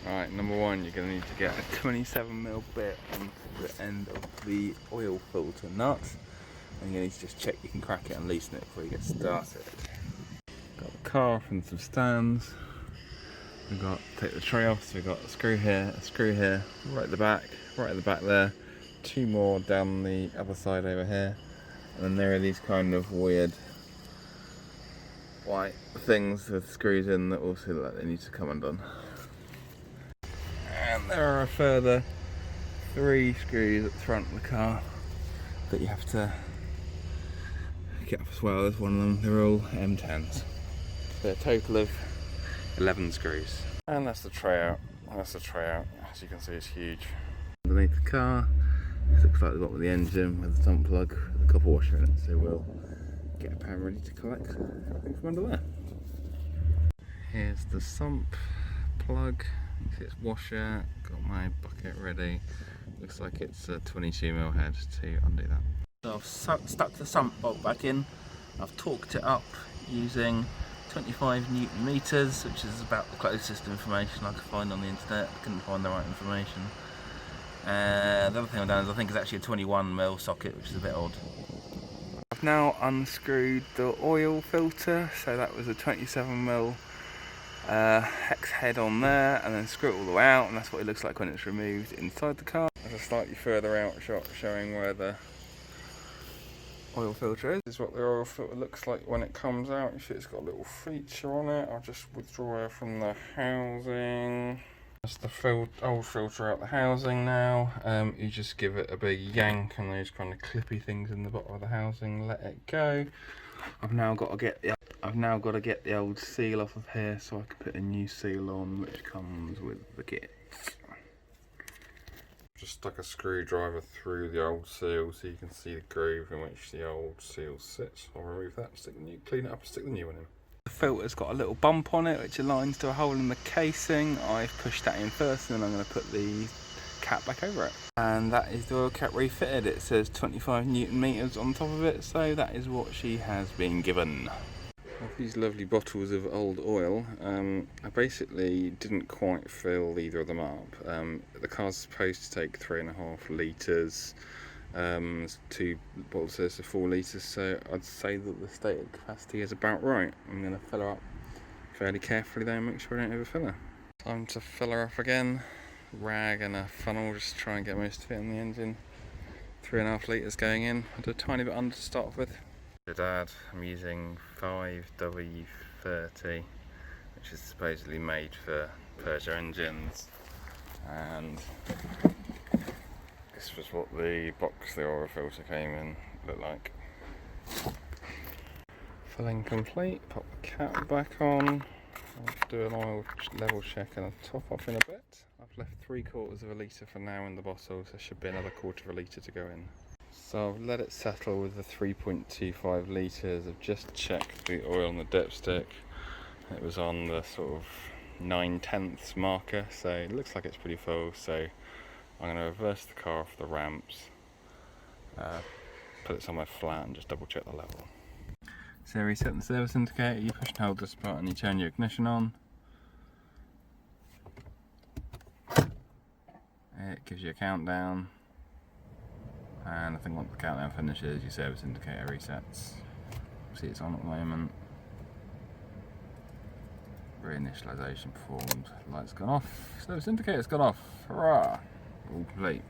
Right, number one, you're going to need to get a 27mm bit onto the end of the oil filter nut, and you need to just check you can crack it and loosen it before you get started. Got the car off and some stands. We've got to take the tray off, so we've got a screw here, right at the back there, two more down the other side over here, and then there are these kind of weird white things with screws in that also look like they need to come undone. And there are a further 3 screws at the front of the car that you have to get up as well. There's one of them, they're all M10s. So a total of 11 screws. And that's the tray out. As you can see, it's huge. Underneath the car, it looks like the bottom of the engine with a sump plug with a copper washer in it. So we'll get a pan ready to collect everything from under there. Here's the sump plug. You can see it's washer. Got my bucket ready. Looks like it's a 22mm head to undo that. So I've stuck the sump bolt back in. I've torqued it up using 25 Newton meters, which is about the closest information I could find on the internet. I couldn't find the right information. The other thing I've done is I think it's actually a 21mm socket, which is a bit odd. I've now unscrewed the oil filter, so that was a 27mm hex head on there, and then screw it all the way out, and that's what it looks like when it's removed inside the car. There's a slightly further out shot showing where the oil filter is. This is what the oil filter looks like when it comes out. You see it's got a little feature on it. I'll just withdraw it from the housing. That's the oil filter out the housing now. You just give it a big yank on those kind of clippy things in the bottom of the housing, let it go. I've now got to get the old seal off of here so I can put a new seal on, which comes with the kit. Just stuck a screwdriver through the old seal so you can see the groove in which the old seal sits. I'll remove that, clean it up and stick the new one in. The filter's got a little bump on it which aligns to a hole in the casing. I've pushed that in first and then I'm going to put the cap back over it. And that is the oil cap refitted. It says 25 Newton meters on top of it, so that is what she has been given. These lovely bottles of old oil, I basically didn't quite fill either of them up. The car's supposed to take 3.5 litres, 2 bottles says 4 litres, so I'd say that the stated capacity is about right. I'm going to fill her up fairly carefully though and make sure I don't overfill her. Time to fill her up again. Rag and a funnel, just try and get most of it in the engine. 3.5 litres going in. I did a tiny bit under to start off with. Dad, I'm using 5W30, which is supposedly made for Peugeot engines, and this was what the box the oil filter came in looked like. Filling complete, pop the cap back on, I'll do an oil level check and a top off in a bit. I've left 3/4 of a litre for now in the bottle, so there should be another 1/4 of a litre to go in. So I've let it settle with the 3.25 litres. I've just checked the oil on the dipstick. It was on the sort of 9/10 marker, so it looks like it's pretty full. So I'm going to reverse the car off the ramps, put it somewhere flat and just double check the level. So reset the service indicator, you push and hold this button, you turn your ignition on. It gives you a countdown. And I think once the countdown finishes, your service indicator resets. See it's on at the moment. Reinitialization performed. Lights gone off. Service indicator's gone off. Hurrah! All complete.